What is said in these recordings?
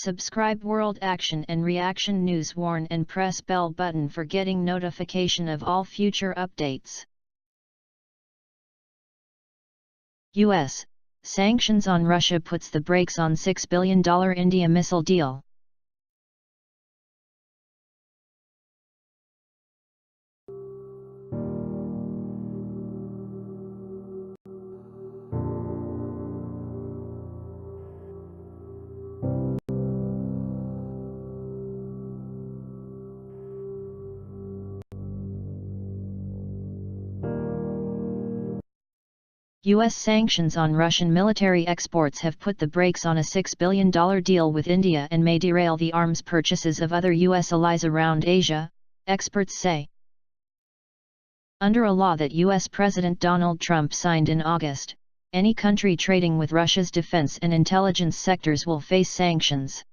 Subscribe World Action and Reaction News, warn and press bell button for getting notification of all future updates. US. Sanctions on Russia puts the brakes on $6 billion India missile deal. US sanctions on Russian military exports have put the brakes on a $6 billion deal with India and may derail the arms purchases of other US allies around Asia, experts say. Under a law that US President Donald Trump signed in August, any country trading with Russia's defense and intelligence sectors will face sanctions.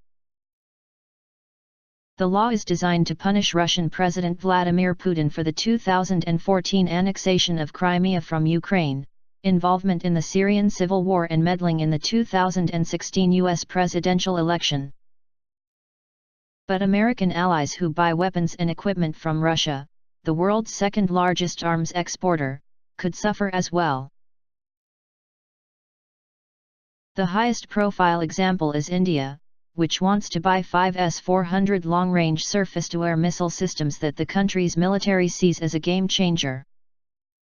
The law is designed to punish Russian President Vladimir Putin for the 2014 annexation of Crimea from Ukraine, involvement in the Syrian civil war and meddling in the 2016 U.S. presidential election. But American allies who buy weapons and equipment from Russia, the world's second-largest arms exporter, could suffer as well. The highest-profile example is India, which wants to buy 5 S-400 long-range surface-to-air missile systems that the country's military sees as a game-changer.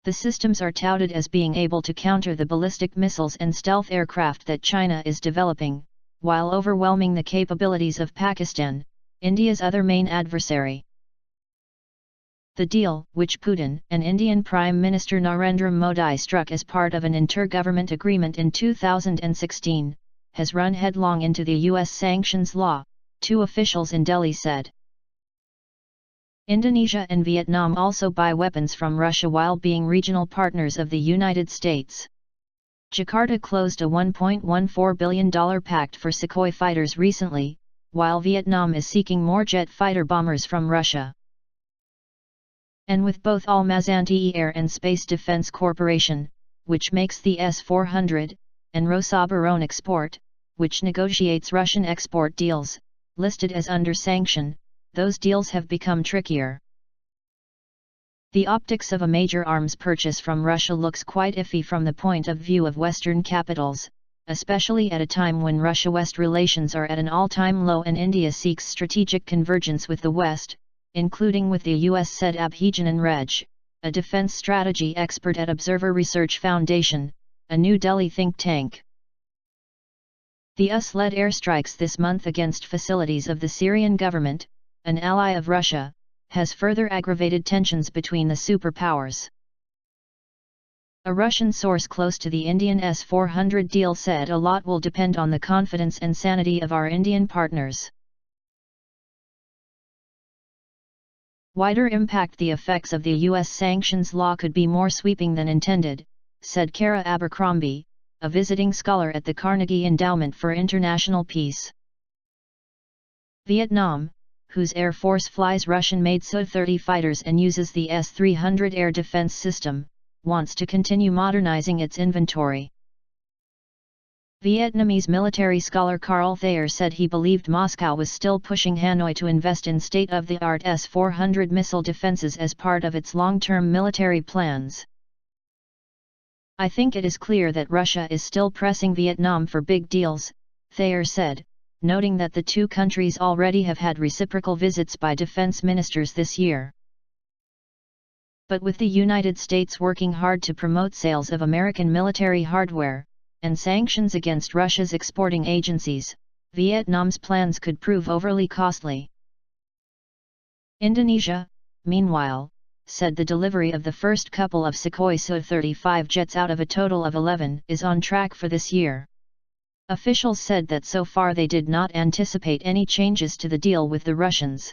The systems are touted as being able to counter the ballistic missiles and stealth aircraft that China is developing, while overwhelming the capabilities of Pakistan, India's other main adversary. The deal, which Putin and Indian Prime Minister Narendra Modi struck as part of an inter-government agreement in 2016, has run headlong into the U.S. sanctions law, two officials in Delhi said. Indonesia and Vietnam also buy weapons from Russia while being regional partners of the United States. Jakarta closed a $1.14 billion pact for Sukhoi fighters recently, while Vietnam is seeking more jet fighter bombers from Russia. And with both Almazanti Air and Space Defense Corporation, which makes the S-400, and Rosaboron Export, which negotiates Russian export deals, listed as under sanction, those deals have become trickier. The optics of a major arms purchase from Russia looks quite iffy from the point of view of Western capitals, especially at a time when Russia-West relations are at an all-time low and India seeks strategic convergence with the West, including with the US, said Abhijanan Reg, a defense strategy expert at Observer Research Foundation, a New Delhi think tank. The US-led airstrikes this month against facilities of the Syrian government, an ally of Russia, has further aggravated tensions between the superpowers. A Russian source close to the Indian S-400 deal said a lot will depend on the confidence and sanity of our Indian partners. Wider impact: the effects of the U.S. sanctions law could be more sweeping than intended, said Kara Abercrombie, a visiting scholar at the Carnegie Endowment for International Peace. Vietnam, whose Air Force flies Russian-made Su-30 fighters and uses the S-300 air defense system, wants to continue modernizing its inventory. Vietnamese military scholar Carl Thayer said he believed Moscow was still pushing Hanoi to invest in state-of-the-art S-400 missile defenses as part of its long-term military plans. I think it is clear that Russia is still pressing Vietnam for big deals, Thayer said, noting that the two countries already have had reciprocal visits by defense ministers this year. But with the United States working hard to promote sales of American military hardware, and sanctions against Russia's exporting agencies, Vietnam's plans could prove overly costly. Indonesia, meanwhile, said the delivery of the first couple of Sukhoi Su-35 jets out of a total of 11 is on track for this year. Officials said that so far they did not anticipate any changes to the deal with the Russians.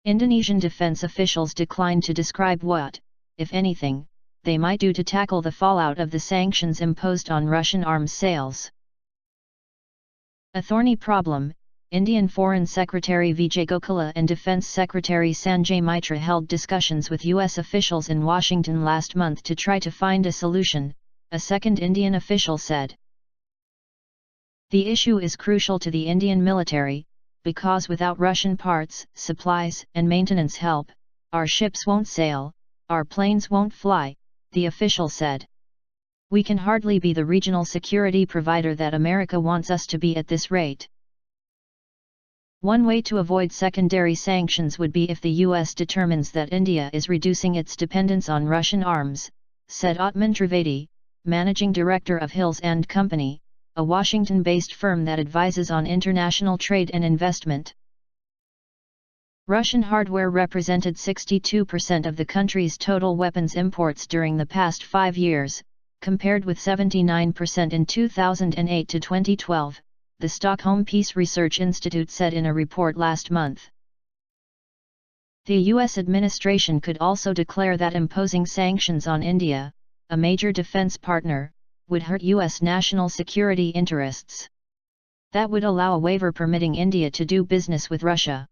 Indonesian defense officials declined to describe what, if anything, they might do to tackle the fallout of the sanctions imposed on Russian arms sales. A thorny problem, Indian Foreign Secretary Vijay Gokhale and Defense Secretary Sanjay Mitra held discussions with U.S. officials in Washington last month to try to find a solution, a second Indian official said. The issue is crucial to the Indian military, because without Russian parts, supplies, and maintenance help, our ships won't sail, our planes won't fly, the official said. We can hardly be the regional security provider that America wants us to be at this rate. One way to avoid secondary sanctions would be if the US determines that India is reducing its dependence on Russian arms, said Atman Trivedi, managing director of Hills and Company, a Washington-based firm that advises on international trade and investment. Russian hardware represented 62% of the country's total weapons imports during the past 5 years, compared with 79% in 2008 to 2012, the Stockholm Peace Research Institute said in a report last month. The U.S. administration could also declare that imposing sanctions on India, a major defense partner, would hurt U.S. national security interests. That would allow a waiver permitting India to do business with Russia.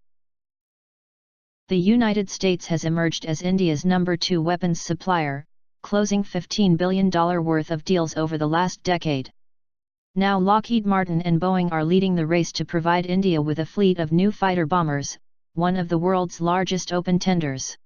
The United States has emerged as India's number 2 weapons supplier, closing $15 billion worth of deals over the last decade. Now Lockheed Martin and Boeing are leading the race to provide India with a fleet of new fighter bombers, one of the world's largest open tenders.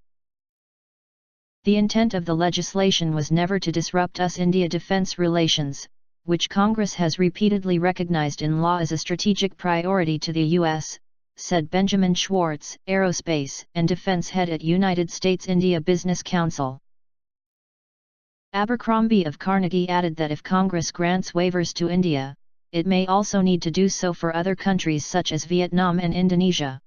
The intent of the legislation was never to disrupt US-India defense relations, which Congress has repeatedly recognized in law as a strategic priority to the U.S., said Benjamin Schwartz, aerospace and defense head at United States-India Business Council. Abercrombie of Carnegie added that if Congress grants waivers to India, it may also need to do so for other countries such as Vietnam and Indonesia.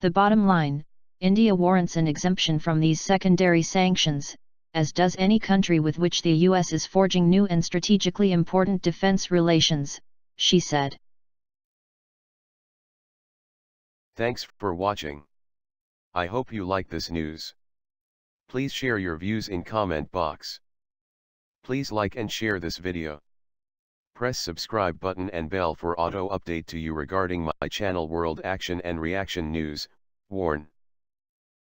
The bottom line, India warrants an exemption from these secondary sanctions, as does any country with which the US is forging new and strategically important defense relations, she said. Thanks for watching. I hope you like this news. Please share your views in comment box. Please like and share this video. Press subscribe button and bell for auto update to you regarding my channel World Action and Reaction News. Warn.